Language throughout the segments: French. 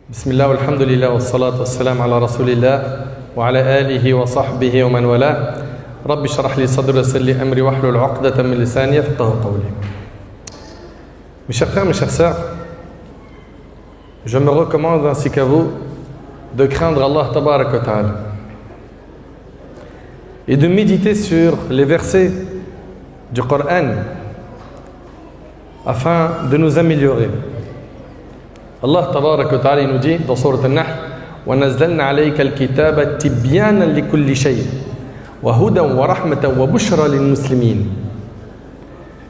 بسم الله والحمد لله والصلاة والسلام على رسول الله وعلى آله وصحبه ومن والاه رب اشرح لي صدري ويسر لي أمري واحلل عقدة من لساني يفقهوا قولي. Mes chers frères, mes chères sœurs, je me recommande ainsi qu'à vous de craindre Allah Tabarak wa Ta'ala et de méditer sur les versets du Coran afin de nous améliorer. Allah Tabarak wa Ta'ala nous dit dans Sourate An-Nahl وَنَزَّلْنَا عَلَيْكَ الْكِتَابَ تِبْيَانًا لِكُلِّ شَيْءٍ وَهُدًى وَرَحْمَةً وَبُشْرًى لِلْمُسْلِمِينَ.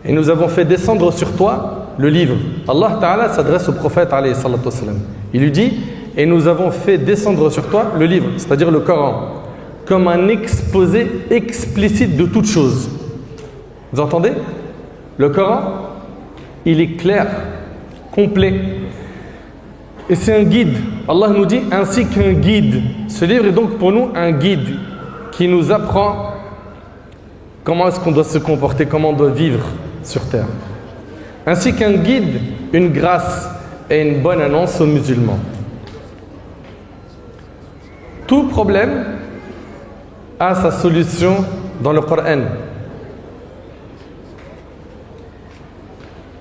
Et nous avons fait descendre sur toi le livre. Allah Ta'ala s'adresse au prophète alayhi salatu wassalam. Il lui dit et nous avons fait descendre sur toi le livre, c'est-à-dire le Coran, comme un exposé explicite de toutes choses. Vous entendez? Le Coran, il est clair, complet. Et c'est un guide. Allah nous dit ainsi qu'un guide. Ce livre est donc pour nous un guide qui nous apprend comment est-ce qu'on doit se comporter, comment on doit vivre sur terre. Ainsi qu'un guide, une grâce et une bonne annonce aux musulmans. Tout problème a sa solution dans le Coran.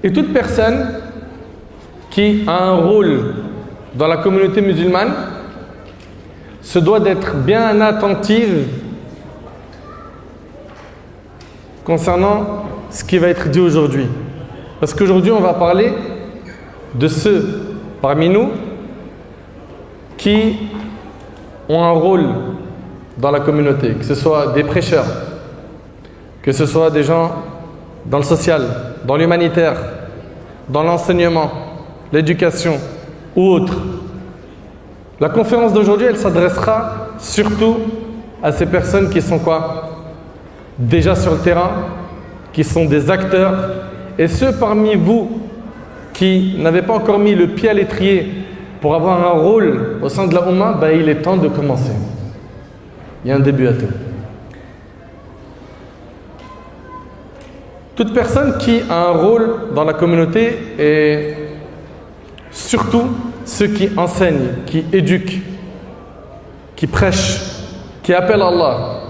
Et toute personne qui a un rôle dans la communauté musulmane se doit d'être bien attentive concernant ce qui va être dit aujourd'hui. Parce qu'aujourd'hui, on va parler de ceux parmi nous qui ont un rôle dans la communauté, que ce soit des prêcheurs, que ce soit des gens dans le social, dans l'humanitaire, dans l'enseignement, l'éducation ou autre. La conférence d'aujourd'hui, elle s'adressera surtout à ces personnes qui sont quoi? Déjà sur le terrain, qui sont des acteurs, et ceux parmi vous qui n'avaient pas encore mis le pied à l'étrier pour avoir un rôle au sein de la Oumma, ben il est temps de commencer. Il y a un début à tout. Toute personne qui a un rôle dans la communauté et surtout ceux qui enseignent, qui éduquent, qui prêchent, qui appellent Allah,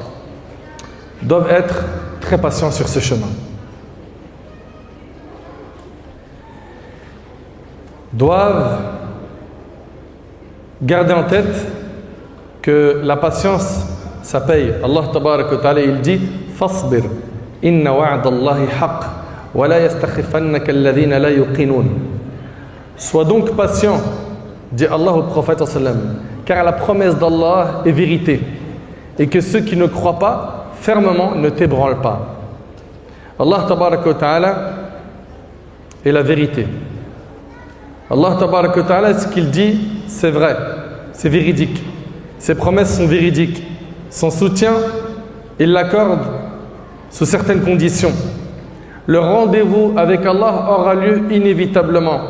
doivent être très patients sur ce chemin. Doivent garder en tête que la patience, ça paye. Allah Tabarak wa Ta'ala, il dit فَاصْبِرْ إِنَّ وَعْدَ اللَّهِ حَقٌّ وَلَا يَسْتَخِفَنَّكَ الَّذِينَ لَا يُقِنُونَ. Sois donc patient, dit Allah au prophète sallam, car la promesse d'Allah est vérité et que ceux qui ne croient pas fermement ne t'ébranlent pas. Allah Tabarak wa Ta'ala est la vérité. Allah Tabarak wa Ta'ala, ce qu'il dit, c'est vrai, c'est véridique. Ses promesses sont véridiques. Son soutien, il l'accorde sous certaines conditions. Le rendez-vous avec Allah aura lieu inévitablement.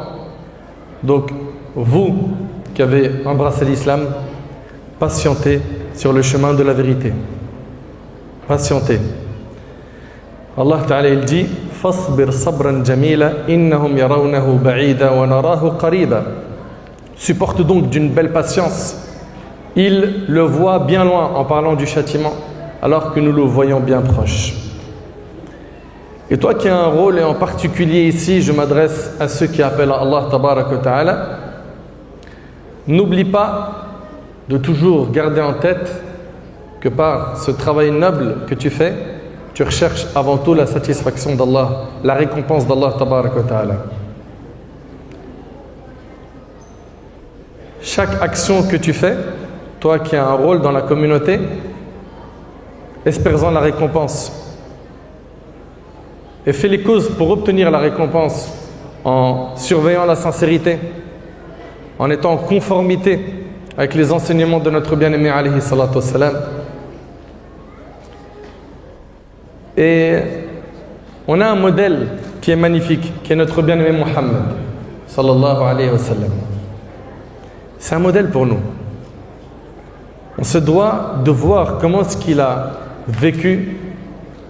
Donc, vous qui avez embrassé l'islam, patientez sur le chemin de la vérité. Patientez. Allah Ta'ala, il dit فَاصْبِرْ صَبْرًا جَمِيلًا إِنَّهُمْ يَرَوْنَهُ بَعِيدًا وَنَرَاهُ قَرِيبًا. Supporte donc d'une belle patience. Il le voit bien loin en parlant du châtiment, alors que nous le voyons bien proche. Et toi qui as un rôle, et en particulier ici, je m'adresse à ceux qui appellent à Allah Tabarak wa Ta'ala, n'oublie pas de toujours garder en tête que par ce travail noble que tu fais, tu recherches avant tout la satisfaction d'Allah, la récompense d'Allah Tabarak wa Ta'ala. Chaque action que tu fais, toi qui as un rôle dans la communauté, espère-en la récompense. Et fais les causes pour obtenir la récompense en surveillant la sincérité, en étant en conformité avec les enseignements de notre bien-aimé alayhi salatu wassalam. Et on a un modèle qui est magnifique, qui est notre bien-aimé Muhammad sallallahu alayhi wa sallam. C'est un modèle pour nous. On se doit de voir comment est-ce qu'il a vécu,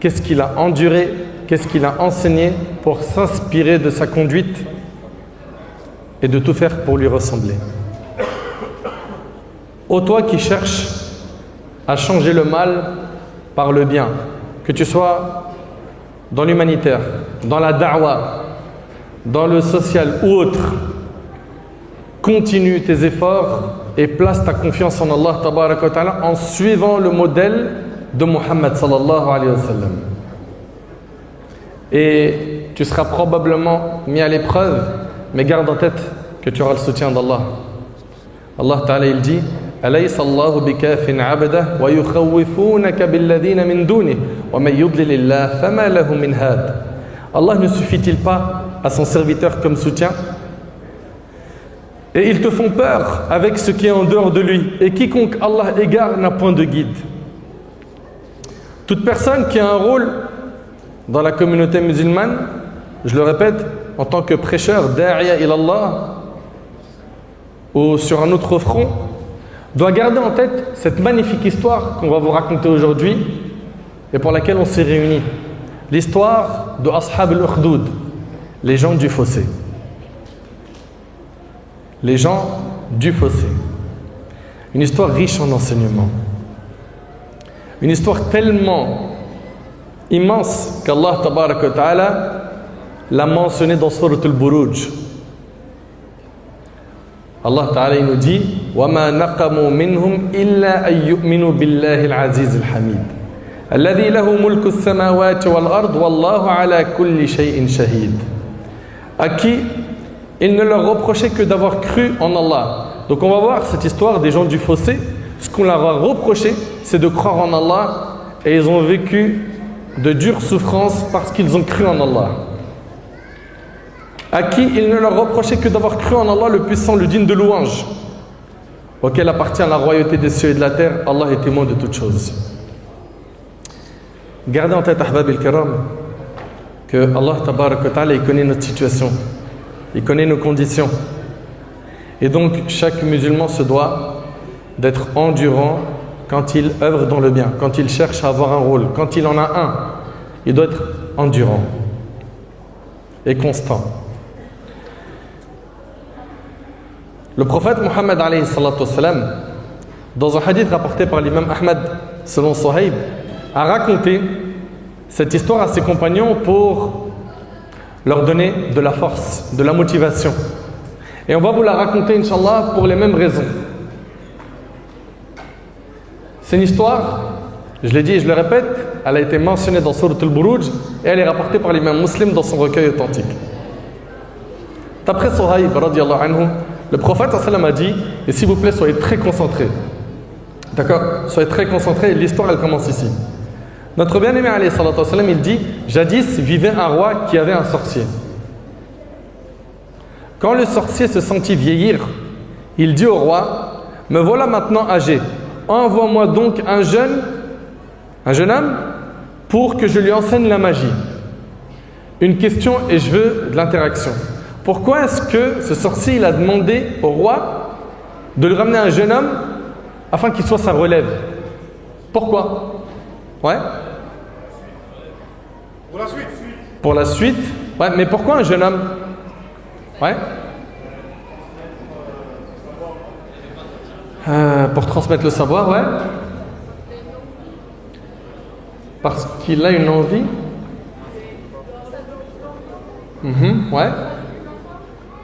qu'est-ce qu'il a enduré, qu'est-ce qu'il a enseigné pour s'inspirer de sa conduite et de tout faire pour lui ressembler. Ô toi qui cherches à changer le mal par le bien, que tu sois dans l'humanitaire, dans la da'wa, dans le social ou autre, continue tes efforts et place ta confiance en Allah tabaraka wa ta'ala en suivant le modèle de Muhammad sallallahu alayhi wa sallam. Et tu seras probablement mis à l'épreuve, mais garde en tête que tu auras le soutien d'Allah. Allah ta'ala il dit أليس الله بكاف عبده ويخوفونك بالذين من دونه ومن يضلل الله فما له من هاد. Allah ne suffit-il pas à son serviteur comme soutien? Et ils te font peur avec ce qui est en dehors de lui. Et quiconque Allah égare n'a point de guide. Toute personne qui a un rôle dans la communauté musulmane, je le répète, en tant que prêcheur, da'iya ilallah, ou sur un autre front, doit garder en tête cette magnifique histoire qu'on va vous raconter aujourd'hui et pour laquelle on s'est réunis. L'histoire de Ashab al-Ukhdud, les gens du fossé. Les gens du fossé. Une histoire riche en enseignements. Une histoire tellement immense qu'Allah tabaraka wa ta'ala l'a mentionné dans Surat al-Buruj. Allah ta'ala nous dit وَمَا نَقَمُوا مِنْهُمْ إِلَّا أَن يُؤْمِنُوا بِاللَّهِ الْعَزِيزِ الْحَمِيدِ الَّذِي لَهُ مُلْكُ السَّمَاوَاتِ وَالْأَرْضِ وَاللَّهُ عَلَى كُلِّ شَيْءٍ شَهِيدٌ. À qui il ne leur reprochait que d'avoir cru en Allah. Donc on va voir cette histoire des gens du fossé. Ce qu'on leur a reproché, c'est de croire en Allah et ils ont vécu de dures souffrances parce qu'ils ont cru en Allah. À qui il ne leur reprochait que d'avoir cru en Allah le puissant, le digne de louange, auquel appartient la royauté des cieux et de la terre. Allah est témoin de toutes choses. Gardez en tête, ahbab al-kiram, que Allah tabarak wa ta'ala, il connaît notre situation, il connaît nos conditions. Et donc chaque musulman se doit d'être endurant quand il œuvre dans le bien, quand il cherche à avoir un rôle, quand il en a un, il doit être endurant et constant. Le prophète Mohammed alayhi salatu wassalam, dans un hadith rapporté par l'imam Ahmad selon Suhaib, a raconté cette histoire à ses compagnons pour leur donner de la force, de la motivation. Et on va vous la raconter, Inch'Allah, pour les mêmes raisons. C'est une histoire, je l'ai dit et je le répète, elle a été mentionnée dans Surat al-Buruj et elle est rapportée par l'imam Muslim dans son recueil authentique. D'après Suhaib, radiyallahu anhu, le prophète sallam a dit, et s'il vous plaît, soyez très concentrés. D'accord? Soyez très concentrés, l'histoire elle commence ici. Notre bien-aimé alayhi salatu wassalam, il dit, jadis vivait un roi qui avait un sorcier. Quand le sorcier se sentit vieillir, il dit au roi, me voilà maintenant âgé, envoie-moi donc un jeune homme, pour que je lui enseigne la magie. Une question et je veux de l'interaction. Pourquoi est-ce que ce sorcier il a demandé au roi de lui ramener un jeune homme afin qu'il soit sa relève? Pourquoi? Ouais. Pour la suite. Pour la suite. Ouais, mais pourquoi un jeune homme? Ouais. Pour transmettre le savoir, ouais. Parce qu'il a une envie. Ouais.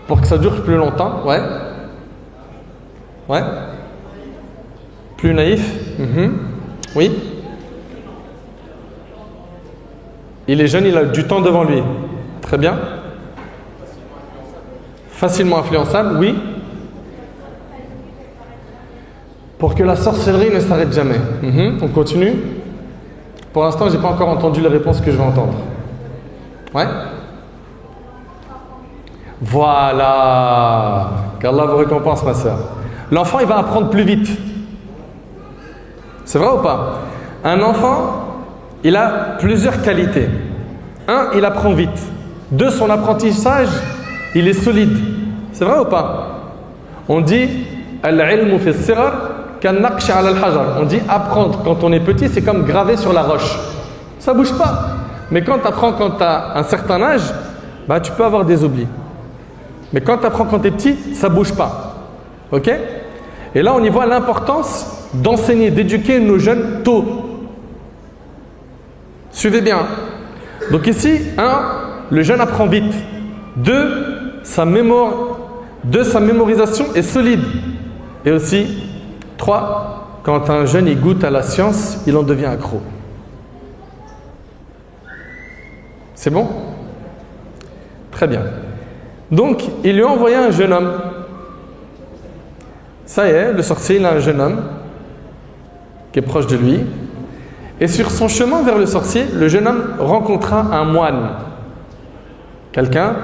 Pour que ça dure plus longtemps, ouais. Ouais. Plus naïf. Oui. Il est jeune, il a du temps devant lui. Très bien. Facilement influençable, oui. Pour que la sorcellerie ne s'arrête jamais. On continue. Pour l'instant, je n'ai pas encore entendu les réponses que je vais entendre. Ouais. Voilà. Qu'Allah vous récompense, ma soeur. L'enfant, il va apprendre plus vite. C'est vrai ou pas? Un enfant, il a plusieurs qualités. Un, il apprend vite. Deux, son apprentissage, il est solide. C'est vrai ou pas? On dit al-ilmu fi as-sighar kan-naqsh 'ala al-hajar. On dit apprendre quand on est petit, c'est comme graver sur la roche. Ça bouge pas. Mais quand tu apprends quand tu as un certain âge, bah, tu peux avoir des oublis. Mais quand tu apprends quand tu es petit, ça bouge pas. Ok? Et là, on y voit l'importance d'enseigner, d'éduquer nos jeunes tôt. Suivez bien. Donc ici, 1, le jeune apprend vite. 2, sa mémorisation est solide. Et aussi, 3, quand un jeune il goûte à la science, il en devient accro. C'est bon? Très bien. Donc, il lui a envoyé un jeune homme. Ça y est, le sorcier, il a un jeune homme qui est proche de lui. Et sur son chemin vers le sorcier, le jeune homme rencontra un moine. Quelqu'un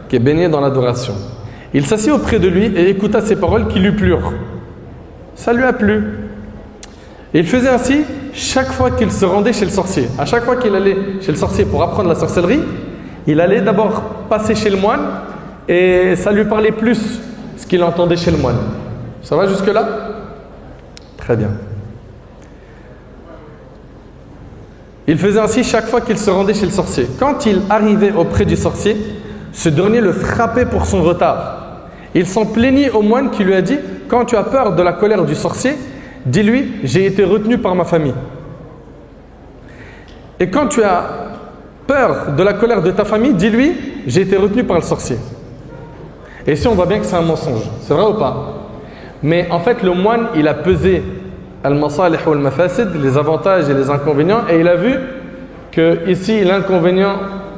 qui est baigné dans l'adoration. Il s'assit auprès de lui et écouta ses paroles qui lui plurent. Ça lui a plu. Et il faisait ainsi chaque fois qu'il se rendait chez le sorcier. À chaque fois qu'il allait chez le sorcier pour apprendre la sorcellerie, il allait d'abord passer chez le moine et ça lui parlait plus ce qu'il entendait chez le moine. Ça va jusque-là? Très bien. Il faisait ainsi chaque fois qu'il se rendait chez le sorcier. Quand il arrivait auprès du sorcier, ce dernier le frappait pour son retard. Il s'en plaignit au moine qui lui a dit « Quand tu as peur de la colère du sorcier, dis-lui, j'ai été retenu par ma famille. Et quand tu as peur de la colère de ta famille, dis-lui, j'ai été retenu par le sorcier. » Et ici, on voit bien que c'est un mensonge. C'est vrai ou pas? Mais en fait, le moine, il a pesé al-masalih ou al-mafasid, les avantages et les inconvénients, et il a vu que ici, l'inconvénient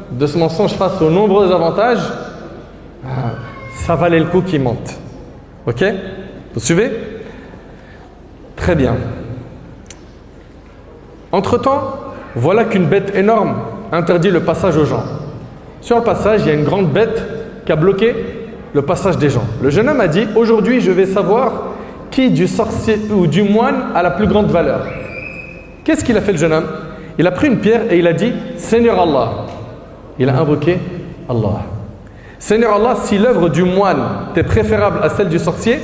de ce mensonge face aux nombreux avantages, ça valait le coup qu'il mente. Ok? Vous suivez? Très bien. Entre-temps, voilà qu'une bête énorme interdit le passage aux gens. Sur le passage, il y a une grande bête qui a bloqué le passage des gens. Le jeune homme a dit, aujourd'hui, je vais savoir qui du sorcier ou du moine a la plus grande valeur. Qu'est-ce qu'il a fait le jeune homme? Il a pris une pierre et il a dit, Seigneur Allah. Il a invoqué Allah. Seigneur Allah, si l'œuvre du moine t'est préférable à celle du sorcier,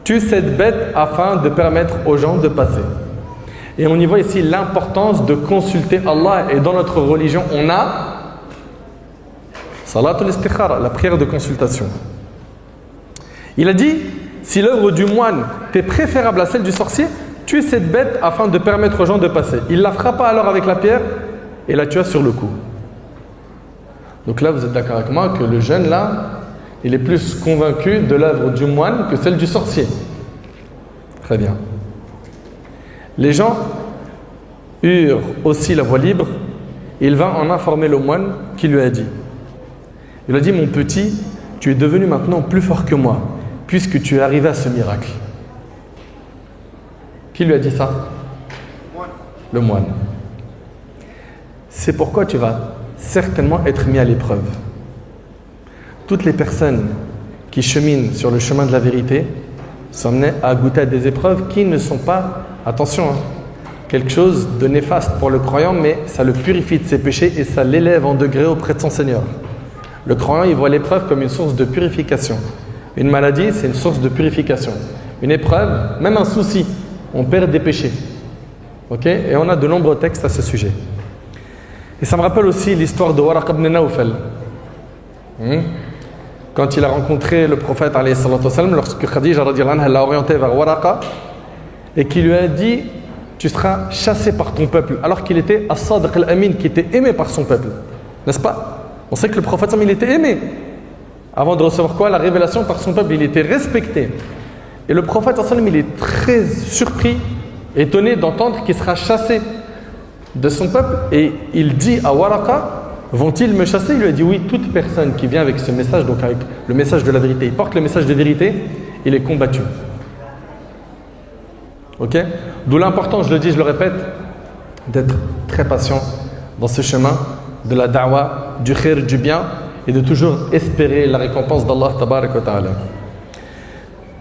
tue cette bête afin de permettre aux gens de passer. Et on y voit ici l'importance de consulter Allah. Et dans notre religion, on a Salatul Istikhara, la prière de consultation. Il a dit, si l'œuvre du moine t'est préférable à celle du sorcier, tue cette bête afin de permettre aux gens de passer. Il la frappa alors avec la pierre et la tua sur le coup. Donc là, vous êtes d'accord avec moi que le jeune là, il est plus convaincu de l'œuvre du moine que celle du sorcier. Très bien. Les gens eurent aussi la voie libre. Il vint en informer le moine qui lui a dit. Il a dit, mon petit, tu es devenu maintenant plus fort que moi, puisque tu es arrivé à ce miracle. Qui lui a dit ça? Le moine. C'est pourquoi tu vas certainement être mis à l'épreuve. Toutes les personnes qui cheminent sur le chemin de la vérité sont amenées à goûter à des épreuves qui ne sont pas, attention, quelque chose de néfaste pour le croyant, mais ça le purifie de ses péchés et ça l'élève en degré auprès de son Seigneur. Le croyant, il voit l'épreuve comme une source de purification. Une maladie, c'est une source de purification. Une épreuve, même un souci, on perd des péchés. Ok? Et on a de nombreux textes à ce sujet. Et ça me rappelle aussi l'histoire de Waraq ibn Nawfal. Quand il a rencontré le prophète, lorsque Khadija l'a orienté vers Waraqa, et qui lui a dit, tu seras chassé par ton peuple, alors qu'il était As-Sadiq al-Amin, qui était aimé par son peuple. N'est-ce pas? On sait que le prophète, il était aimé. Avant de recevoir quoi? La révélation par son peuple, il était respecté. Et le prophète, il est très surpris, étonné d'entendre qu'il sera chassé de son peuple. Et il dit à Waraqa, vont-ils me chasser? Il lui a dit oui, toute personne qui vient avec ce message, donc avec le message de la vérité, il porte le message de vérité, il est combattu. Ok? D'où l'importance, je le dis, je le répète, d'être très patient dans ce chemin de la da'wa, du khair, du bien, et de toujours espérer la récompense d'Allah tabarak wa ta'ala.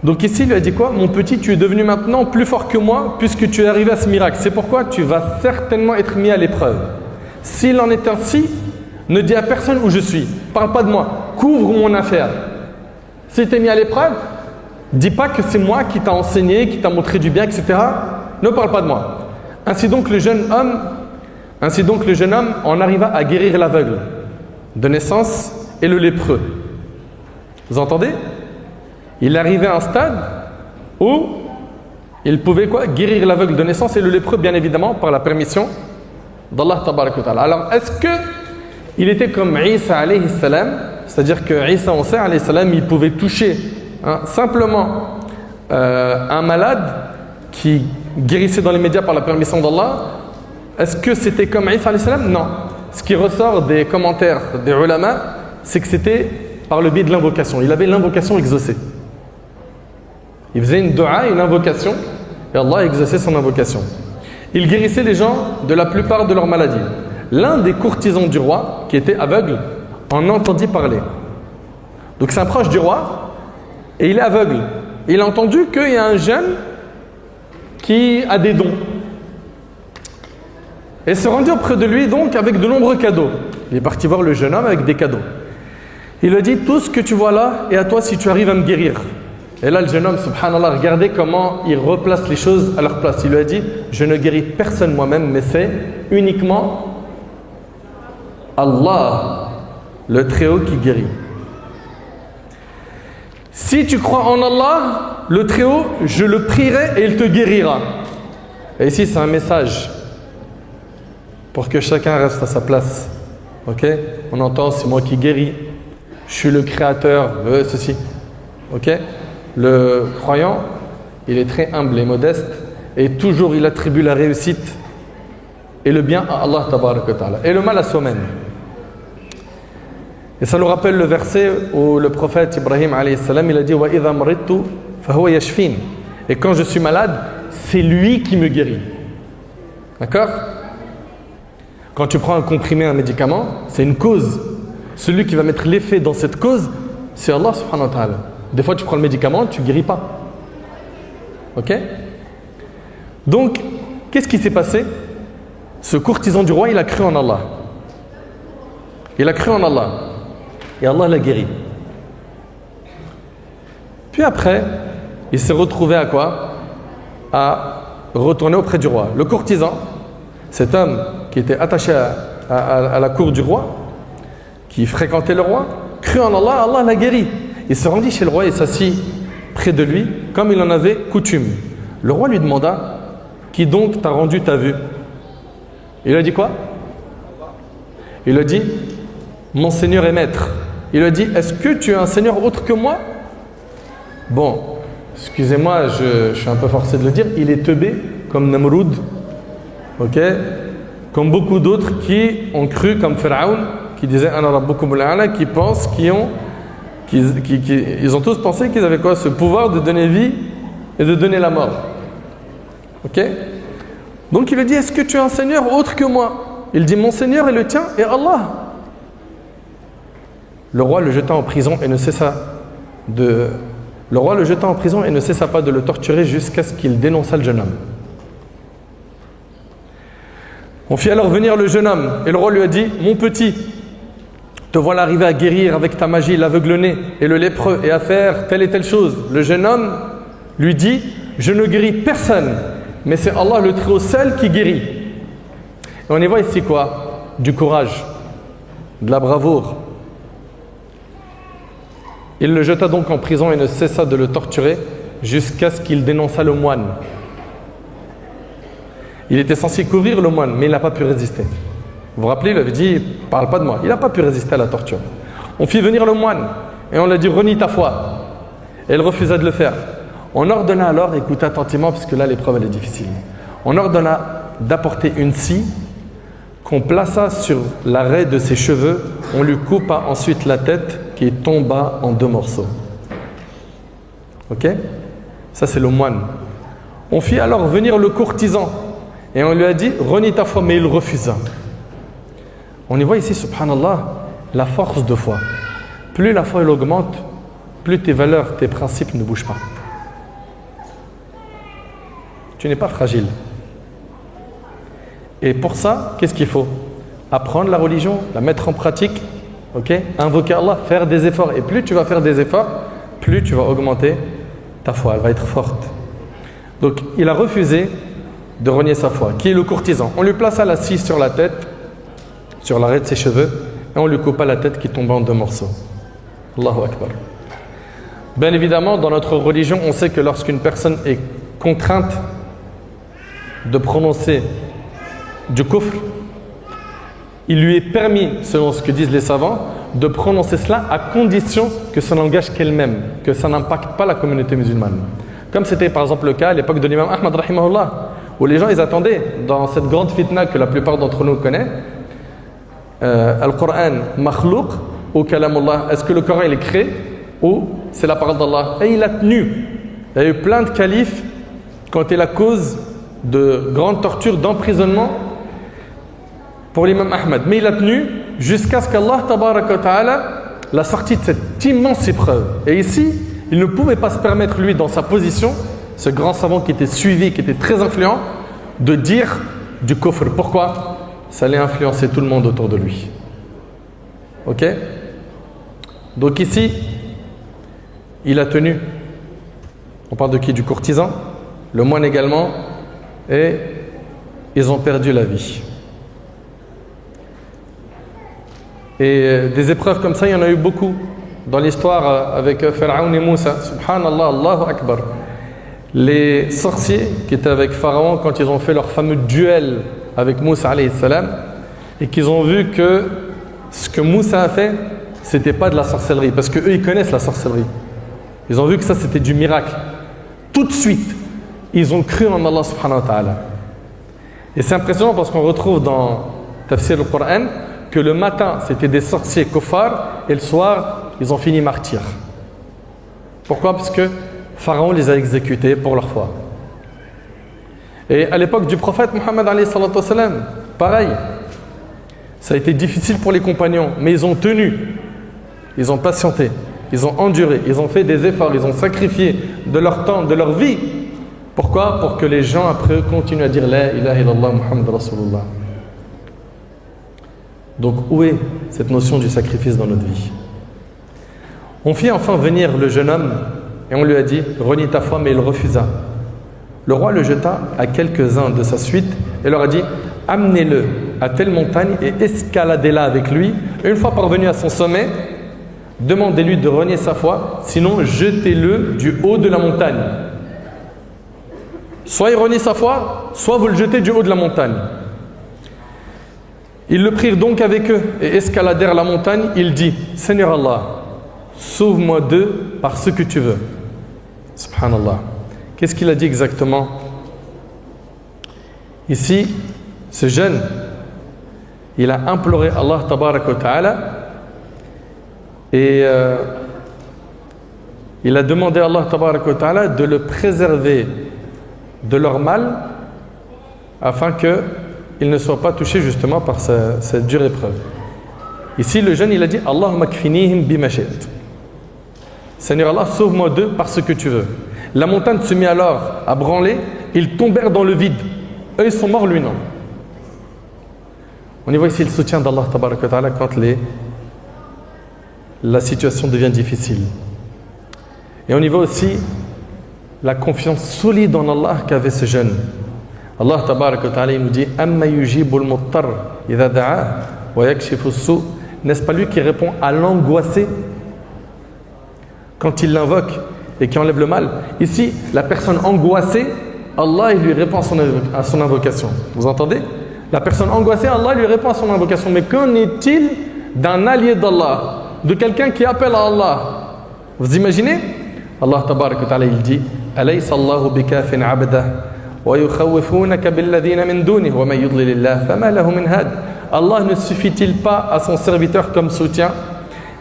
Donc ici, il lui a dit quoi? Mon petit, tu es devenu maintenant plus fort que moi puisque tu es arrivé à ce miracle. C'est pourquoi tu vas certainement être mis à l'épreuve. S'il en est ainsi, ne dis à personne où je suis. Parle pas de moi. Couvre mon affaire. Si tu es mis à l'épreuve, dis pas que c'est moi qui t'a enseigné, qui t'a montré du bien, etc. Ne parle pas de moi. Ainsi donc le jeune homme en arriva à guérir l'aveugle de naissance et le lépreux. Vous entendez? Il arrivait à un stade où il pouvait quoi? Guérir l'aveugle de naissance et le lépreux, bien évidemment, par la permission d'Allah tabaraka wa ta'ala. Alors, est-ce que il était comme Isa alayhi salam, c'est-à-dire que Isa, on sait, alayhi salam, il pouvait toucher simplement un malade qui guérissait dans les médias par la permission d'Allah? Est-ce que c'était comme Isa alayhi salam? Non. Ce qui ressort des commentaires des ulama, c'est que c'était par le biais de l'invocation. Il avait l'invocation exaucée. Il faisait une dua, une invocation, et Allah exauçait son invocation. Il guérissait les gens de la plupart de leurs maladies. L'un des courtisans du roi, qui était aveugle, en entendit parler. Donc c'est un proche du roi, et il est aveugle. Il a entendu qu'il y a un jeune qui a des dons. Et se rendit auprès de lui donc avec de nombreux cadeaux. Il est parti voir le jeune homme avec des cadeaux. Il lui a dit, tout ce que tu vois là est à toi si tu arrives à me guérir. Et là le jeune homme, subhanallah, regardez comment il replace les choses à leur place. Il lui a dit, je ne guéris personne moi-même, mais c'est uniquement Allah, le Très-Haut, qui guérit. Si tu crois en Allah, le Très-Haut, je le prierai et il te guérira. Et ici c'est un message pour que chacun reste à sa place. Ok? On entend, c'est moi qui guéris, je suis le créateur de ceci. Ok? Le croyant, il est très humble et modeste, et toujours il attribue la réussite et le bien à Allah tabaraka wa ta'ala, et le mal à soi-même. Et ça nous rappelle le verset où le prophète Ibrahim alayhi salam, il a dit wa idha maridtu fa huwa yashfin. Et quand je suis malade, c'est lui qui me guérit. D'accord? Quand tu prends un comprimé, un médicament, c'est une cause. Celui qui va mettre l'effet dans cette cause, c'est Allah subhanahu wa ta'ala. Des fois tu prends le médicament, tu ne guéris pas. Ok? Donc, qu'est-ce qui s'est passé? Ce courtisan du roi, il a cru en Allah. Il a cru en Allah. Et Allah l'a guéri. Puis après, il s'est retrouvé à quoi? À retourner auprès du roi. Le courtisan, cet homme qui était attaché à la cour du roi, qui fréquentait le roi, crut en Allah, Allah l'a guéri. Il se rendit chez le roi et s'assit près de lui, comme il en avait coutume. Le roi lui demanda, qui donc t'a rendu ta vue? Il a dit quoi? Il a dit, mon Seigneur et maître. Il a dit, est-ce que tu es un Seigneur autre que moi? Bon, excusez-moi, je suis un peu forcé de le dire, il est teubé comme Namroud, ok? Comme beaucoup d'autres qui ont cru, comme Pharaon, qui disait Ana rabbukum al-a'la, qui pensent, ils ont tous pensé qu'ils avaient quoi? Ce pouvoir de donner vie et de donner la mort. Ok? Donc il lui dit, est-ce que tu es un Seigneur autre que moi? Il dit, mon Seigneur est le tien et Allah. Le roi le jeta en prison et ne cessa pas de le torturer jusqu'à ce qu'il dénonça le jeune homme. On fit alors venir le jeune homme et le roi lui a dit, mon petit, te voilà arrivé à guérir avec ta magie l'aveugle-né et le lépreux et à faire telle et telle chose. Le jeune homme lui dit, je ne guéris personne, mais c'est Allah le Très-Haut seul qui guérit. Et on y voit ici quoi? Du courage, de la bravoure. Il le jeta donc en prison et ne cessa de le torturer jusqu'à ce qu'il dénonça le moine. Il était censé couvrir le moine, mais il n'a pas pu résister. Vous vous rappelez, il avait dit, parle pas de moi. Il n'a pas pu résister à la torture. On fit venir le moine et on lui a dit, renie ta foi. Et il refusa de le faire. On ordonna alors, écoutez attentivement, parce que là l'épreuve elle est difficile. On ordonna d'apporter une scie qu'on plaça sur l'arrêt de ses cheveux. On lui coupa ensuite la tête qui tomba en 2 morceaux. Ok? Ça c'est le moine. On fit alors venir le courtisan et on lui a dit, renie ta foi, mais il refusa. On y voit ici, subhanallah, la force de foi. Plus la foi elle augmente, plus tes valeurs, tes principes ne bougent pas. Tu n'es pas fragile. Et pour ça, qu'est-ce qu'il faut? Apprendre la religion, la mettre en pratique, okay? Invoquer Allah, faire des efforts. Et plus tu vas faire des efforts, plus tu vas augmenter ta foi, elle va être forte. Donc il a refusé de renier sa foi. Qui est le courtisan? On lui plaça la scie sur la tête, sur l'arrêt de ses cheveux, et on lui coupa la tête qui tomba en 2 morceaux. Allahu Akbar. Bien évidemment, dans notre religion, on sait que lorsqu'une personne est contrainte de prononcer du kufr, il lui est permis, selon ce que disent les savants, de prononcer cela à condition que ça n'engage qu'elle-même, que ça n'impacte pas la communauté musulmane. Comme c'était par exemple le cas à l'époque de l'imam Ahmad rahimahullah, où les gens ils attendaient, dans cette grande fitna que la plupart d'entre nous connaissent, Al-Qur'an makhlouq ou kalamullah, est-ce que le Coran il est créé ou c'est la parole d'Allah? Et il a tenu. Il y a eu plein de califes qui ont été la cause de grandes tortures, d'emprisonnement pour l'imam Ahmad. Mais il a tenu jusqu'à ce qu'Allah tabaraka wa ta'ala l'a sorti de cette immense épreuve. Et ici, il ne pouvait pas se permettre, lui, dans sa position, ce grand savant qui était suivi, qui était très influent, de dire du kufr. Pourquoi? Ça allait influencer tout le monde autour de lui. Ok? Donc ici, il a tenu. On parle de qui? Du courtisan, le moine également, et ils ont perdu la vie. Et des épreuves comme ça, il y en a eu beaucoup dans l'histoire avec Pharaon et Moussa. Subhanallah, Allahu Akbar. Les sorciers qui étaient avec Pharaon quand ils ont fait leur fameux duel avec Moussa alayhi salam et qu'ils ont vu que ce que Moussa a fait, c'était pas de la sorcellerie parce que eux ils connaissent la sorcellerie. Ils ont vu que ça c'était du miracle. Tout de suite, ils ont cru en Allah subhanahu wa ta'ala. Et c'est impressionnant parce qu'on retrouve dans Tafsir al-Qur'an que le matin c'était des sorciers kuffar et le soir ils ont fini martyrs. Pourquoi? Parce que Pharaon les a exécutés pour leur foi. Et à l'époque du prophète Mohammed alayhi salatu wassalam, pareil. Ça a été difficile pour les compagnons, mais ils ont tenu. Ils ont patienté. Ils ont enduré. Ils ont fait des efforts. Ils ont sacrifié de leur temps, de leur vie. Pourquoi? Pour que les gens après eux continuent à dire La ilaha illallah Muhammad Rasulullah. Donc où est cette notion du sacrifice dans notre vie? On fit enfin venir le jeune homme et on lui a dit renie ta foi, mais il refusa. Le roi le jeta à quelques-uns de sa suite et leur a dit amenez-le à telle montagne et escaladez-la avec lui. Et une fois parvenu à son sommet, demandez-lui de renier sa foi, sinon jetez-le du haut de la montagne. Soit il renie sa foi, soit vous le jetez du haut de la montagne. Ils le prirent donc avec eux et escaladèrent la montagne. Il dit Seigneur Allah, sauve-moi d'eux par ce que tu veux. Subhanallah. Qu'est-ce qu'il a dit exactement? Ici, ce jeune, il a imploré Allah tabaraka wa ta'ala et il a demandé à Allah tabaraka wa ta'ala de le préserver de leur mal afin qu'il ne soit pas touché justement par cette dure épreuve. Ici, le jeune, il a dit Allahumma kfinihim bima shi'ta. Seigneur Allah, sauve-moi d'eux par ce que tu veux. La montagne se mit alors à branler, ils tombèrent dans le vide. Eux, ils sont morts, lui non. On y voit ici le soutien d'Allah tabaraka wa ta'ala quand la situation devient difficile. Et on y voit aussi la confiance solide en Allah qu'avait ce jeune. Allah tabaraka wa ta'ala nous dit Amma yujibul muttar idha da'a wa yakshifu as-su'. N'est-ce pas lui qui répond à l'angoissé quand il l'invoque et qui enlève le mal? Ici, la personne angoissée, Allah il lui répond à son invocation. Vous entendez? La personne angoissée, Allah lui répond à son invocation. Mais qu'en est-il d'un allié d'Allah, de quelqu'un qui appelle à Allah? Vous imaginez? Allah tabaraka wa ta'ala il dit Alaysa Allahu bikafin 'abdah wa yukhawifunaka billadhina min dunihi wa man yudlilillah fama lahu min had. Allah ne suffit-il pas à son serviteur comme soutien?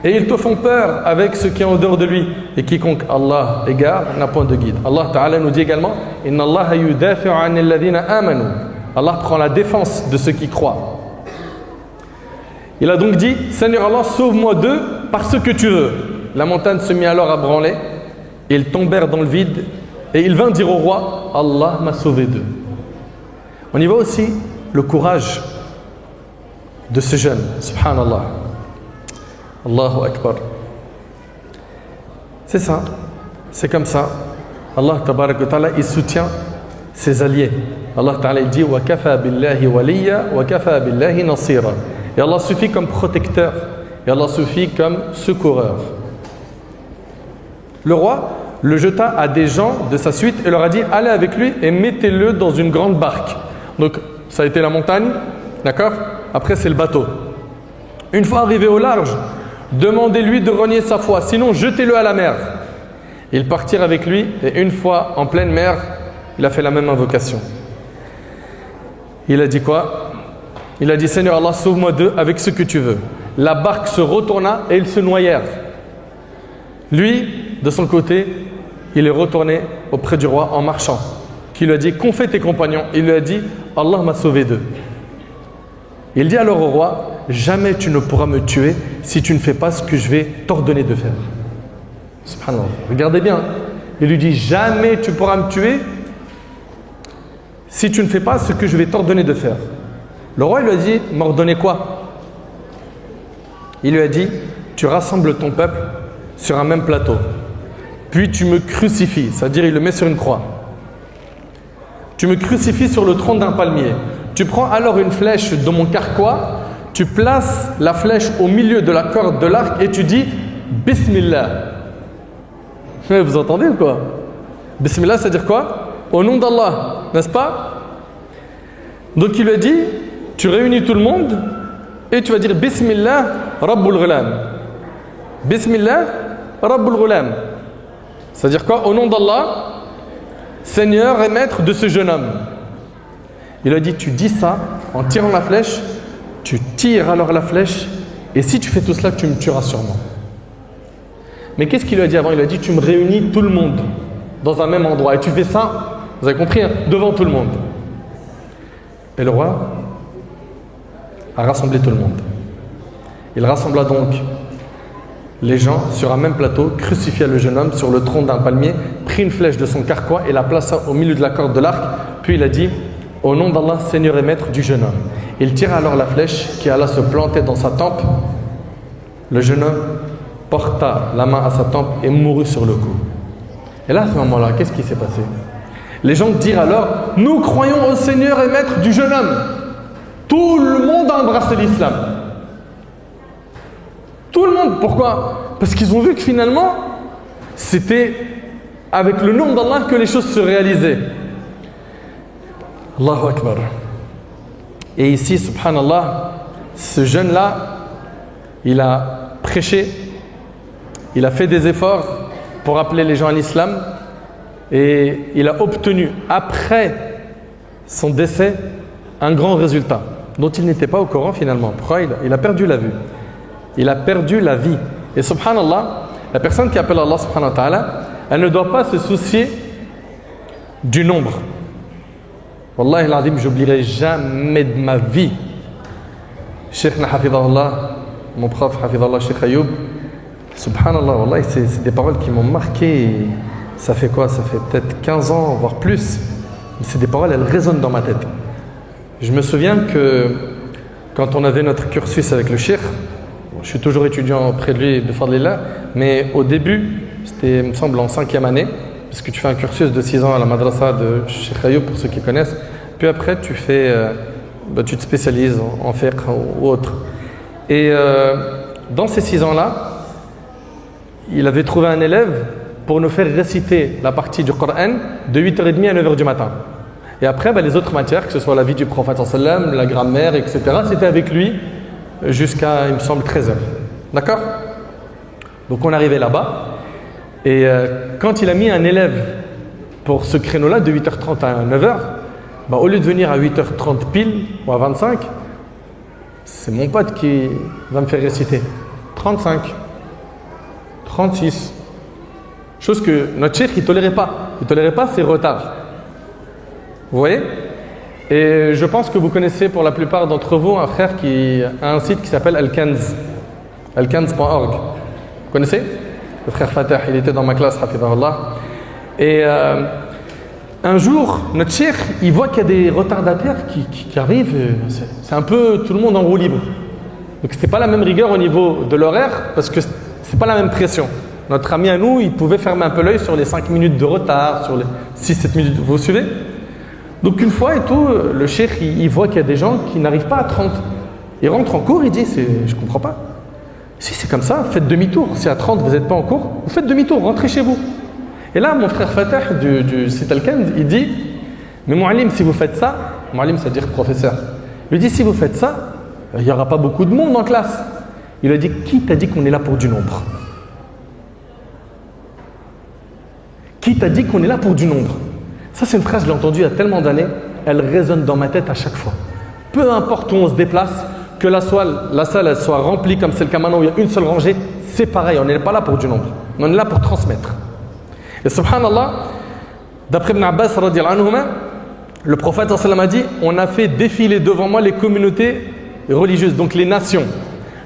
Et ils te font peur avec ce qui est en dehors de lui. Et quiconque Allah égare n'a point de guide. Allah Ta'ala nous dit également Inna Allah yudafi'u 'anil ladhina amanu. Allah prend la défense de ceux qui croient. Il a donc dit Seigneur Allah, sauve-moi d'eux par ce que tu veux. La montagne se mit alors à branler. Ils tombèrent dans le vide. Et il vint dire au roi Allah m'a sauvé d'eux. On y voit aussi le courage de ce jeune. Subhanallah. Allahu Akbar. C'est ça. C'est comme ça. Allah tabaraka wa ta'ala, il soutient ses alliés. Allah ta'ala il dit wa kafa billahi waliya wa kafa billahi nasira. Et Allah suffit comme protecteur. Et Allah suffit comme secoureur. Le roi le jeta à des gens de sa suite et leur a dit allez avec lui et mettez-le dans une grande barque. Donc ça a été la montagne, d'accord? Après c'est le bateau. Une fois arrivé au large, demandez-lui de renier sa foi, sinon jetez-le à la mer. Ils partirent avec lui et une fois en pleine mer, il a fait la même invocation. Il a dit quoi? Il a dit Seigneur Allah, sauve-moi d'eux avec ce que tu veux. La barque se retourna et ils se noyèrent. Lui, de son côté, il est retourné auprès du roi en marchant. Qui lui a dit qu'ont fait tes compagnons? Il lui a dit Allah m'a sauvé d'eux. Il dit alors au roi jamais tu ne pourras me tuer si tu ne fais pas ce que je vais t'ordonner de faire. Subhanallah. Regardez bien. Il lui dit jamais tu pourras me tuer si tu ne fais pas ce que je vais t'ordonner de faire. Le roi lui a dit m'ordonner quoi? Il lui a dit tu rassembles ton peuple sur un même plateau. Puis tu me crucifies, c'est-à-dire il le met sur une croix. Tu me crucifies sur le tronc d'un palmier. Tu prends alors une flèche de mon carquois, tu places la flèche au milieu de la corde de l'arc et tu dis Bismillah. Vous entendez ou quoi? Bismillah, c'est-à-dire quoi? Au nom d'Allah, n'est-ce pas? Donc il lui a dit, tu réunis tout le monde et tu vas dire Bismillah Rabbul Ghulam. Bismillah Rabbul Ghulam. C'est-à-dire quoi? Au nom d'Allah, Seigneur et maître de ce jeune homme. Il a dit, tu dis ça en tirant la flèche, tu tires alors la flèche et si tu fais tout cela, tu me tueras sûrement. Mais qu'est-ce qu'il lui a dit avant? Il a dit, tu me réunis tout le monde dans un même endroit et tu fais ça, vous avez compris, hein, devant tout le monde. Et le roi a rassemblé tout le monde. Il rassembla donc les gens sur un même plateau, crucifia le jeune homme sur le tronc d'un palmier, prit une flèche de son carquois et la plaça au milieu de la corde de l'arc, puis il a dit au nom d'Allah, Seigneur et maître du jeune homme. Il tira alors la flèche qui alla se planter dans sa tempe. Le jeune homme porta la main à sa tempe et mourut sur le coup. Et là, à ce moment-là, qu'est-ce qui s'est passé? Les gens dirent alors, nous croyons au Seigneur et maître du jeune homme. Tout le monde a embrassé l'islam. Tout le monde. Pourquoi? Parce qu'ils ont vu que finalement, c'était avec le nom d'Allah que les choses se réalisaient. Allahu Akbar. Et ici, subhanallah, ce jeune-là, il a prêché, il a fait des efforts pour appeler les gens à l'islam et il a obtenu, après son décès, un grand résultat dont il n'était pas au courant finalement. Pourquoi? Il a perdu la vue. Il a perdu la vie. Et subhanallah, la personne qui appelle Allah subhanahu wa ta'ala, elle ne doit pas se soucier du nombre. Wallahi al-azim, j'oublierai jamais de ma vie. Cheikhna hafidhahullah, mon prof hafidhahullah, Cheikh Ayoub, subhanallah, wallahi, c'est des paroles qui m'ont marqué. Ça fait quoi? Ça fait peut-être 15 ans, voire plus. Mais c'est des paroles, elles résonnent dans ma tête. Je me souviens que quand on avait notre cursus avec le Cheikh, je suis toujours étudiant auprès de lui, de Fadlillah, mais au début, c'était, il me semble, en 5e année, parce que tu fais un cursus de 6 ans à la madrasa de Cheikh Ayoub, pour ceux qui connaissent. Puis après, tu te spécialises en fiqh ou autre. Et dans ces 6 ans-là, il avait trouvé un élève pour nous faire réciter la partie du Coran de 8h30 à 9h du matin. Et après, les autres matières, que ce soit la vie du prophète, la grammaire, etc., c'était avec lui jusqu'à, il me semble, 13h. D'accord? Donc on arrivait là-bas. Et quand il a mis un élève pour ce créneau-là, de 8h30 à 9h, au lieu de venir à 8h30 pile ou à 25, c'est mon pote qui va me faire réciter 35, 36. Chose que notre cheikh, il ne tolérait pas. Il ne tolérait pas ces retards. Vous voyez? Et je pense que vous connaissez pour la plupart d'entre vous un frère qui a un site qui s'appelle Al-Kanz. Al-Kanz.org. Vous connaissez? Le frère Fatah, il était dans ma classe, hafidhahullah. Et un jour, notre cheikh, il voit qu'il y a des retardataires qui arrivent. C'est un peu tout le monde en roue libre. Donc c'était pas la même rigueur au niveau de l'horaire parce que c'est pas la même pression. Notre ami à nous, il pouvait fermer un peu l'œil sur les 5 minutes de retard, sur les 6-7 minutes. Vous suivez? Donc une fois et tout, le cheikh, il voit qu'il y a des gens qui n'arrivent pas à 30. Il rentre en cours, il dit, je comprends pas. Si c'est comme ça, faites demi-tour. Si à 30 vous n'êtes pas en cours, vous faites demi-tour, rentrez chez vous. Et là, mon frère Fatah du site Al-Kand, il dit, mais Moualim, si vous faites ça, Moualim, c'est-à-dire professeur, il dit, si vous faites ça, il n'y aura pas beaucoup de monde en classe. Il a dit, qui t'a dit qu'on est là pour du nombre? Qui t'a dit qu'on est là pour du nombre? Ça, c'est une phrase, je l'ai entendue il y a tellement d'années, elle résonne dans ma tête à chaque fois. Peu importe où on se déplace, que la salle elle soit remplie comme c'est le cas maintenant où il y a une seule rangée, c'est pareil, on n'est pas là pour du nombre. On est là pour transmettre. Et subhanallah, d'après Ibn Abbas, le prophète a dit, on a fait défiler devant moi les communautés religieuses, donc les nations.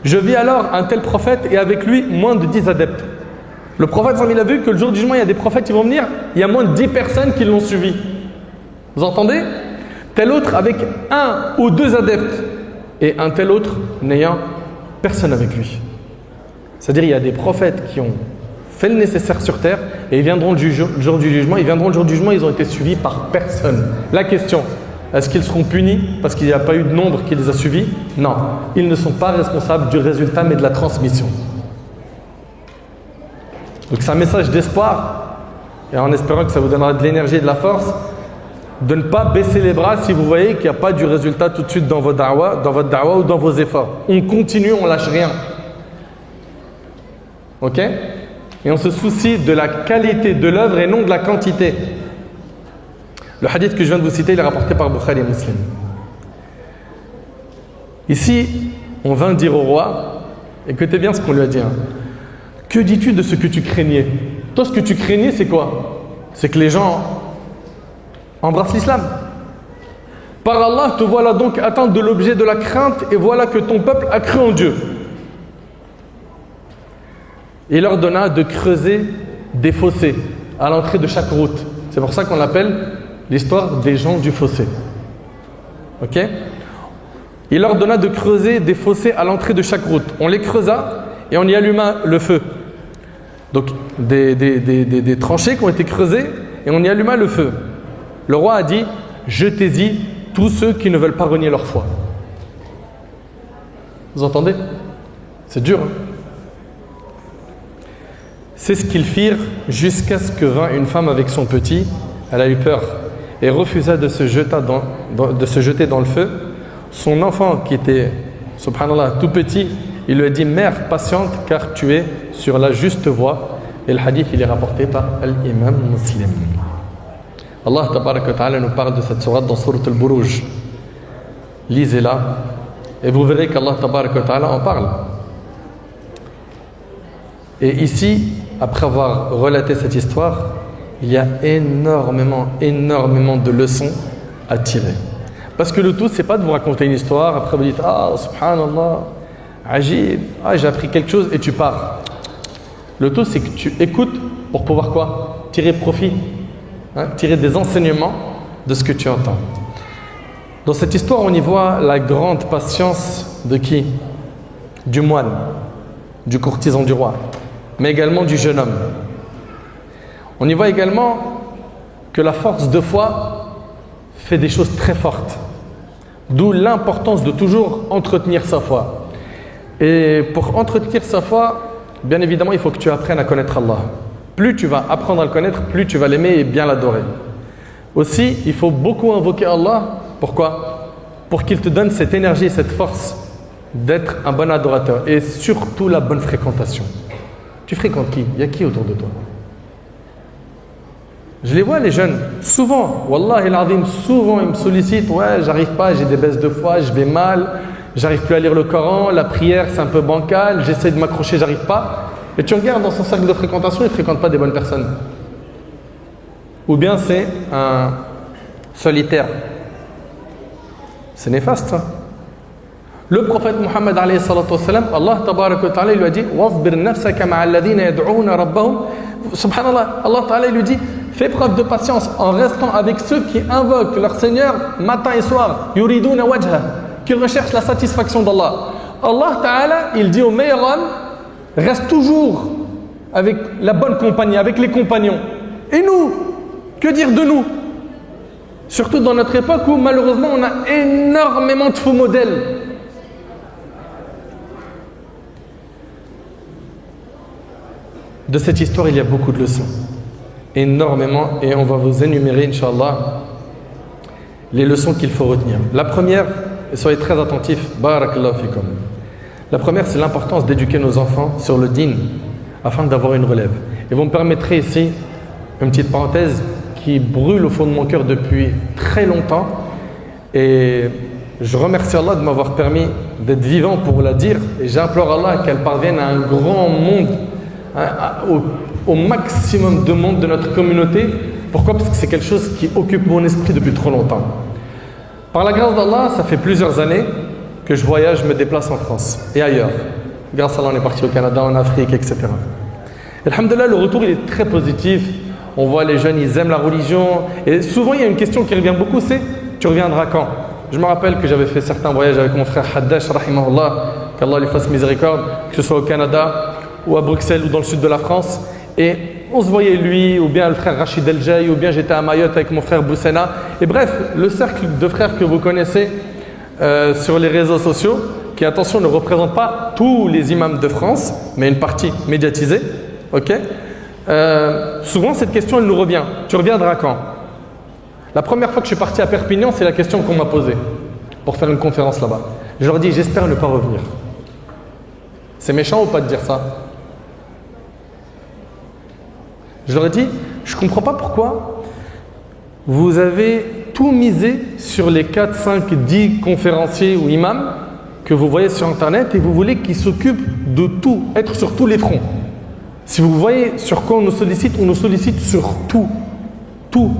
Je vis alors un tel prophète et avec lui moins de 10 adeptes. Le prophète, il a vu que le jour du jugement, il y a des prophètes qui vont venir, il y a moins de 10 personnes qui l'ont suivi. Vous entendez? Tel autre avec 1 ou 2 adeptes et un tel autre n'ayant personne avec lui. C'est-à-dire il y a des prophètes qui ont fait le nécessaire sur terre et ils viendront le jour du jugement. Ils viendront le jour du jugement, ils ont été suivis par personne. La question, est-ce qu'ils seront punis parce qu'il n'y a pas eu de nombre qui les a suivis? Non, ils ne sont pas responsables du résultat mais de la transmission. Donc c'est un message d'espoir et en espérant que ça vous donnera de l'énergie et de la force de ne pas baisser les bras si vous voyez qu'il n'y a pas du résultat tout de suite dans votre da'wa ou dans vos efforts. On continue, on lâche rien. Ok? Et on se soucie de la qualité de l'œuvre et non de la quantité. Le hadith que je viens de vous citer, il est rapporté par Bukhari et Muslim. Ici, on vint dire au roi, écoutez bien ce qu'on lui a dit. Que dis-tu de ce que tu craignais? Toi, ce que tu craignais, c'est quoi? C'est que les gens embrassent l'islam. Par Allah, te voilà donc atteint de l'objet de la crainte et voilà que ton peuple a cru en Dieu. Il leur donna de creuser des fossés à l'entrée de chaque route. C'est pour ça qu'on l'appelle l'histoire des gens du fossé. Ok? Il leur donna de creuser des fossés à l'entrée de chaque route. On les creusa et on y alluma le feu. Donc des tranchées qui ont été creusées et on y alluma le feu. Le roi a dit, jetez-y tous ceux qui ne veulent pas renier leur foi. Vous entendez? C'est dur, hein? C'est ce qu'ils firent jusqu'à ce que vint une femme avec son petit. Elle a eu peur et refusa de se jeter dans le feu. Son enfant qui était, subhanallah, tout petit, il lui a dit, mère, patiente car tu es sur la juste voie. Et le hadith, il est rapporté par l'imam Muslim. Allah tabarak wa ta'ala nous parle de cette sourate dans Sourate Al-Buruj. Lisez-la et vous verrez qu'Allah tabarak wa ta'ala en parle. Et ici, après avoir relaté cette histoire, il y a énormément de leçons à tirer. Parce que le tout, c'est pas de vous raconter une histoire, après vous dites, ah, subhanallah, ajib, ah, j'ai appris quelque chose et tu pars. Le tout, c'est que tu écoutes pour pouvoir quoi? Tirer profit, hein, tirer des enseignements de ce que tu entends. Dans cette histoire, on y voit la grande patience de qui? Du moine, du courtisan du roi, mais également du jeune homme. On y voit également que la force de foi fait des choses très fortes. D'où l'importance de toujours entretenir sa foi. Et pour entretenir sa foi, bien évidemment, il faut que tu apprennes à connaître Allah. Plus tu vas apprendre à le connaître, plus tu vas l'aimer et bien l'adorer. Aussi, il faut beaucoup invoquer Allah. Pourquoi? Pour qu'il te donne cette énergie et cette force d'être un bon adorateur. Et surtout la bonne fréquentation. Tu fréquentes qui? Il y a qui autour de toi? Je les vois, les jeunes, souvent, Wallahi al-Azim, souvent ils me sollicitent, ouais, j'arrive pas, j'ai des baisses de foi, je vais mal, j'arrive plus à lire le Coran, la prière c'est un peu bancal, j'essaie de m'accrocher, j'arrive pas. Et tu regardes dans son cercle de fréquentation, il ne fréquente pas des bonnes personnes. Ou bien c'est un solitaire. C'est néfaste, ça. Le prophète Muhammad alayhi salatu wassalam, Allah tabarak wa ta'ala lui a dit wasbir nafsaka ma'a alladhina yad'una rabbahum. Subhanallah, Allah ta'ala lui dit fais preuve de patience en restant avec ceux qui invoquent leur Seigneur matin et soir, yuriduna wajha, qui recherchent la satisfaction d'Allah. Allah ta'ala, il dit au meilleur homme, reste toujours avec la bonne compagnie, avec les compagnons. Et nous, que dire de nous? Surtout dans notre époque où malheureusement on a énormément de faux modèles. De cette histoire, il y a beaucoup de leçons. énormément et on va vous énumérer, Inch'Allah, les leçons qu'il faut retenir. La première, et soyez très attentifs, barakallahu fikum. La première, c'est l'importance d'éduquer nos enfants sur le dîn afin d'avoir une relève. Et vous me permettrez ici une petite parenthèse qui brûle au fond de mon cœur depuis très longtemps. Et je remercie Allah de m'avoir permis d'être vivant pour la dire. Et j'implore Allah qu'elle parvienne à un grand monde, au maximum de monde de notre communauté. Pourquoi? Parce que c'est quelque chose qui occupe mon esprit depuis trop longtemps. Par la grâce d'Allah, ça fait plusieurs années que je voyage, je me déplace en France et ailleurs. Grâce à Allah, on est parti au Canada, en Afrique, etc. Et alhamdoulilah, le retour il est très positif. On voit les jeunes, ils aiment la religion. Et souvent, il y a une question qui revient beaucoup, c'est « tu reviendras quand ?» Je me rappelle que j'avais fait certains voyages avec mon frère Haddash, rahimahullah, qu'Allah lui fasse miséricorde, que ce soit au Canada ou à Bruxelles ou dans le sud de la France. Et on se voyait lui, ou bien le frère Rachid El Jay, ou bien j'étais à Mayotte avec mon frère Boussena. Et bref, le cercle de frères que vous connaissez sur les réseaux sociaux, qui, attention, ne représente pas tous les imams de France, mais une partie médiatisée. Ok. Souvent, cette question, elle nous revient. Tu reviendras quand? La première fois que je suis parti à Perpignan, c'est la question qu'on m'a posée pour faire une conférence là-bas. Je leur dis, j'espère ne pas revenir. C'est méchant ou pas de dire ça? Je leur ai dit, je ne comprends pas pourquoi vous avez tout misé sur les 4, 5, 10 conférenciers ou imams que vous voyez sur Internet et vous voulez qu'ils s'occupent de tout, être sur tous les fronts. Si vous voyez sur quoi on nous sollicite sur tout. Tout.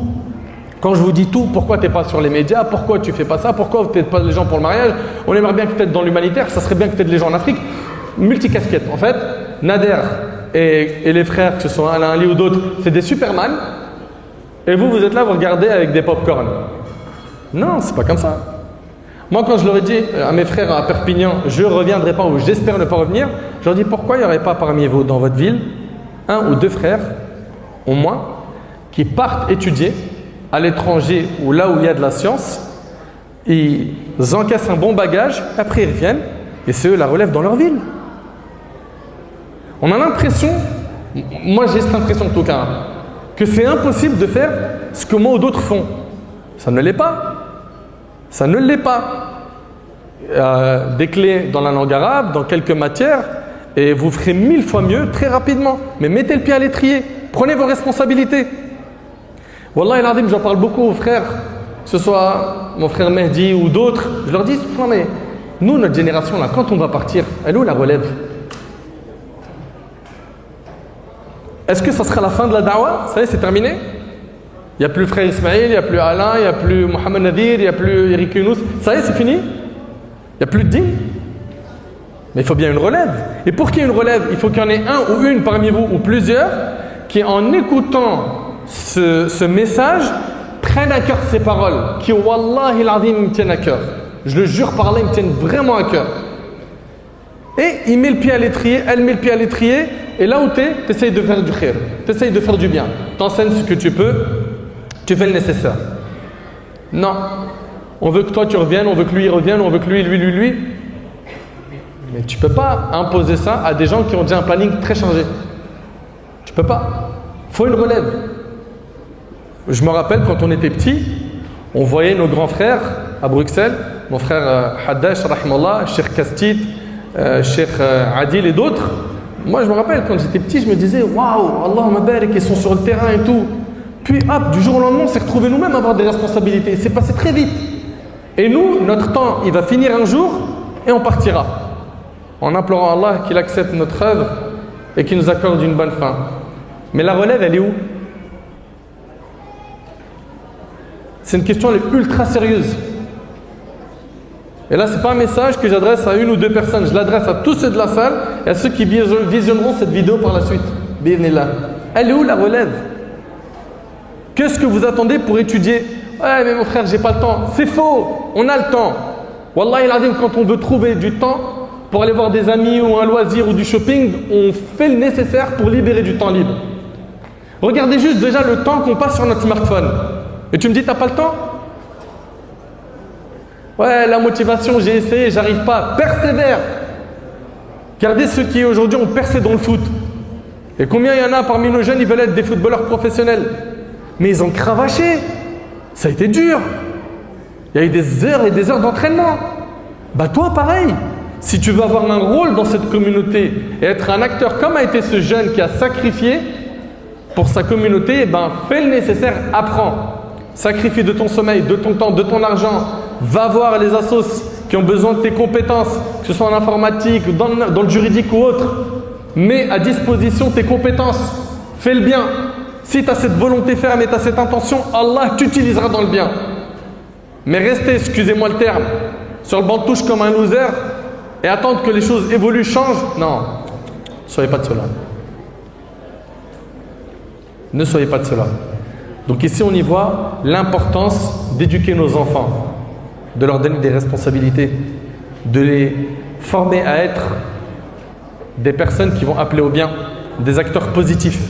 Quand je vous dis tout, pourquoi tu n'es pas sur les médias? Pourquoi tu ne fais pas ça? Pourquoi tu n'aides pas les gens pour le mariage? On aimerait bien que tu aides dans l'humanitaire, ça serait bien que tu aides les gens en Afrique. Multicasquette. En fait, Nader et les frères, que ce soit Alain Ali ou d'autres, c'est des Superman. Et vous êtes là, vous regardez avec des pop-corn. Non, c'est pas comme ça. Moi, quand je leur ai dit à mes frères à Perpignan, je ne reviendrai pas ou j'espère ne pas revenir, je leur ai dit pourquoi il n'y aurait pas parmi vous, dans votre ville, 1 ou 2 frères, au moins, qui partent étudier à l'étranger ou là où il y a de la science, ils encaissent un bon bagage, après ils reviennent et c'est eux la relève dans leur ville. On a l'impression, moi j'ai cette impression en tout cas, que c'est impossible de faire ce que moi ou d'autres font. Ça ne l'est pas. Ça ne l'est pas. Des clés dans la langue arabe, dans quelques matières, et vous ferez 1000 fois mieux très rapidement. Mais mettez le pied à l'étrier, prenez vos responsabilités. Wallahi al-Azim, j'en parle beaucoup aux frères, que ce soit mon frère Mehdi ou d'autres. Je leur dis, non mais nous, notre génération, là, quand on va partir, elle est où la relève? Est-ce que ça sera la fin de la da'wah? Ça y est, c'est terminé? Il n'y a plus le frère Ismaël, il n'y a plus Alain, il n'y a plus Mohamed Nadir, il n'y a plus Eric Younous. Ça y est, c'est fini? Il n'y a plus de dîn? Mais il faut bien une relève. Et pour qu'il y ait une relève, il faut qu'il y en ait un ou une parmi vous, ou plusieurs, qui en écoutant ce message, prennent à cœur ces paroles, qui, wallahi al-azim, me tiennent à cœur. Je le jure par là, ils me tiennent vraiment à cœur. Et il met le pied à l'étrier, elle met le pied à l'étrier, et là où tu es, tu essayes de faire du khir, tu essayes de faire du bien. Tu enseignes ce que tu peux, tu fais le nécessaire. Non. On veut que toi tu reviennes, on veut que lui revienne, on veut que lui. Mais tu ne peux pas imposer ça à des gens qui ont déjà un planning très chargé. Tu ne peux pas. Il faut une relève. Je me rappelle quand on était petit, on voyait nos grands frères à Bruxelles, mon frère Haddash, rahimallah, Cheikh Kastit, Cheikh Adil et d'autres. Moi je me rappelle quand j'étais petit, je me disais waouh, Allahumma barik, ils sont sur le terrain et tout. Puis hop, du jour au lendemain, on s'est retrouvés nous-mêmes à avoir des responsabilités. C'est passé très vite. Et nous, notre temps, il va finir un jour et on partira. En implorant Allah qu'il accepte notre œuvre et qu'il nous accorde une bonne fin. Mais la relève, elle est où? C'est une question, elle est ultra sérieuse. Et là, ce n'est pas un message que j'adresse à une ou deux personnes. Je l'adresse à tous ceux de la salle et à ceux qui visionneront cette vidéo par la suite. Bi'idhnillah. Elle est où la relève? Qu'est-ce que vous attendez pour étudier? Ouais, mais mon frère, j'ai pas le temps. C'est faux. On a le temps. Wallahi al-azim, quand on veut trouver du temps pour aller voir des amis ou un loisir ou du shopping, on fait le nécessaire pour libérer du temps libre. Regardez juste déjà le temps qu'on passe sur notre smartphone. Et tu me dis, t'as pas le temps? Ouais, la motivation, j'ai essayé, j'arrive pas. Persévère. Regardez ceux qui aujourd'hui ont percé dans le foot. Et combien il y en a parmi nos jeunes, ils veulent être des footballeurs professionnels, mais ils ont cravaché. Ça a été dur. Il y a eu des heures et des heures d'entraînement. Bah toi, pareil. Si tu veux avoir un rôle dans cette communauté et être un acteur comme a été ce jeune qui a sacrifié pour sa communauté, ben fais le nécessaire, apprends. Sacrifie de ton sommeil, de ton temps, de ton argent. Va voir les assos qui ont besoin de tes compétences, que ce soit en informatique, dans le juridique ou autre. Mets à disposition tes compétences. Fais le bien. Si tu as cette volonté ferme et tu as cette intention, Allah t'utilisera dans le bien. Mais rester, excusez-moi le terme, sur le banc de touche comme un loser et attendre que les choses évoluent, changent, non. Ne soyez pas de cela. Ne soyez pas de cela. Donc ici, on y voit l'importance d'éduquer nos enfants, de leur donner des responsabilités, de les former à être des personnes qui vont appeler au bien, des acteurs positifs.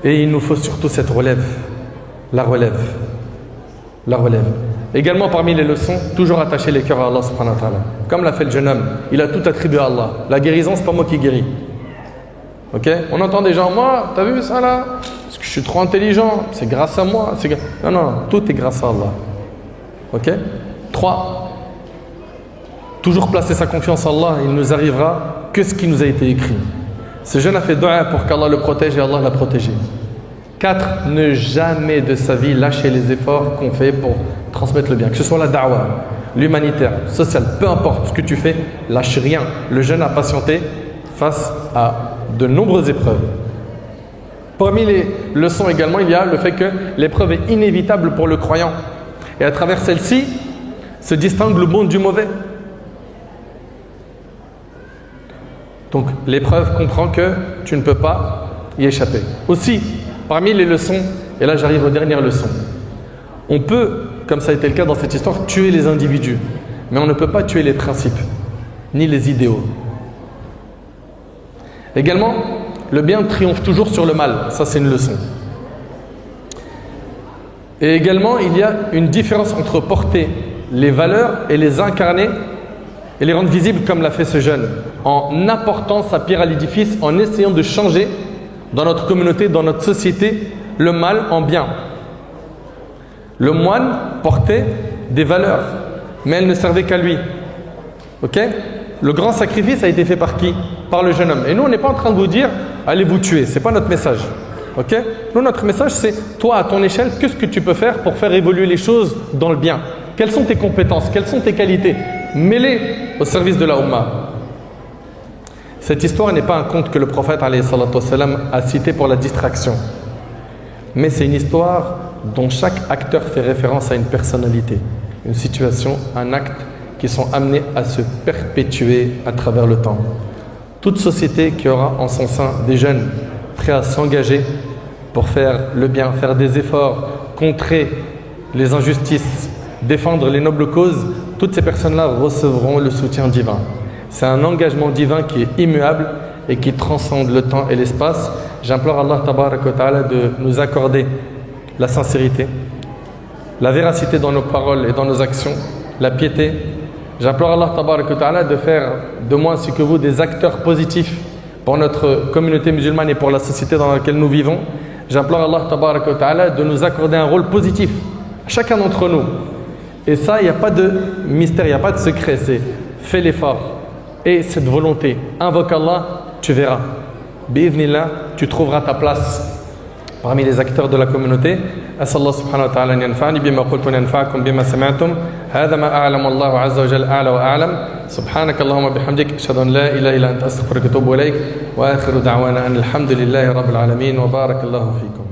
Et il nous faut surtout cette relève, la relève, la relève. Également parmi les leçons, toujours attacher les cœurs à Allah subhanahu wa ta'ala. Comme l'a fait le jeune homme, il a tout attribué à Allah. La guérison, c'est pas moi qui guéris. Ok? On entend des gens, moi, t'as vu ça là? Parce que je suis trop intelligent, c'est grâce à moi. Non, non, tout est grâce à Allah. Ok? 3. Toujours placer sa confiance en Allah, il ne nous arrivera que ce qui nous a été écrit. Ce jeune a fait dua pour qu'Allah le protège et Allah l'a protégé. 4. Ne jamais de sa vie lâcher les efforts qu'on fait pour transmettre le bien. Que ce soit la da'wah, l'humanitaire, social, peu importe ce que tu fais, lâche rien. Le jeune a patienté face à de nombreuses épreuves. Parmi les leçons également, il y a le fait que l'épreuve est inévitable pour le croyant. Et à travers celle-ci, se distingue le bon du mauvais. Donc l'épreuve comprend que tu ne peux pas y échapper. Aussi, parmi les leçons, et là j'arrive aux dernières leçons, on peut, comme ça a été le cas dans cette histoire, tuer les individus, mais on ne peut pas tuer les principes, ni les idéaux. Également, le bien triomphe toujours sur le mal, ça c'est une leçon. Et également, il y a une différence entre porter les valeurs et les incarner et les rendre visibles comme l'a fait ce jeune, en apportant sa pierre à l'édifice, en essayant de changer dans notre communauté, dans notre société, le mal en bien. Le moine portait des valeurs, mais elles ne servaient qu'à lui. Ok? Le grand sacrifice a été fait par qui? Par le jeune homme. Et nous, on n'est pas en train de vous dire, allez vous tuer. Ce n'est pas notre message. Ok? Nous, notre message, c'est, toi, à ton échelle, qu'est-ce que tu peux faire pour faire évoluer les choses dans le bien? Quelles sont tes compétences? Quelles sont tes qualités? Mets-les au service de la Ummah. Cette histoire n'est pas un conte que le prophète alayhi salatu wassalam a cité pour la distraction. Mais c'est une histoire dont chaque acteur fait référence à une personnalité, une situation, un acte qui sont amenés à se perpétuer à travers le temps. Toute société qui aura en son sein des jeunes prêts à s'engager pour faire le bien, faire des efforts, contrer les injustices, défendre les nobles causes, toutes ces personnes-là recevront le soutien divin. C'est un engagement divin qui est immuable et qui transcende le temps et l'espace. J'implore Allah tabarak wa ta'ala de nous accorder la sincérité, la véracité dans nos paroles et dans nos actions, la piété. J'implore Allah tabarak wa ta'ala de faire de moi ainsi que vous des acteurs positifs pour notre communauté musulmane et pour la société dans laquelle nous vivons. J'implore Allah tabarak wa ta'ala de nous accorder un rôle positif, chacun d'entre nous. Et ça, il n'y a pas de mystère, il n'y a pas de secret, c'est fais l'effort. Et cette volonté, invoque Allah, tu verras. Bi'idhnillah, tu trouveras ta place parmi les acteurs de la communauté. أسأل الله سبحانه وتعالى أن ينفعني بما قلت وينفعكم بما سمعتم هذا ما أعلم والله عز وجل أعلى وأعلم سبحانك اللهم وبحمدك أشهد أن لا إله إلا أنت أستغفرك وأتوب إليك وآخر دعوانا أن الحمد لله رب العالمين وبارك الله فيكم.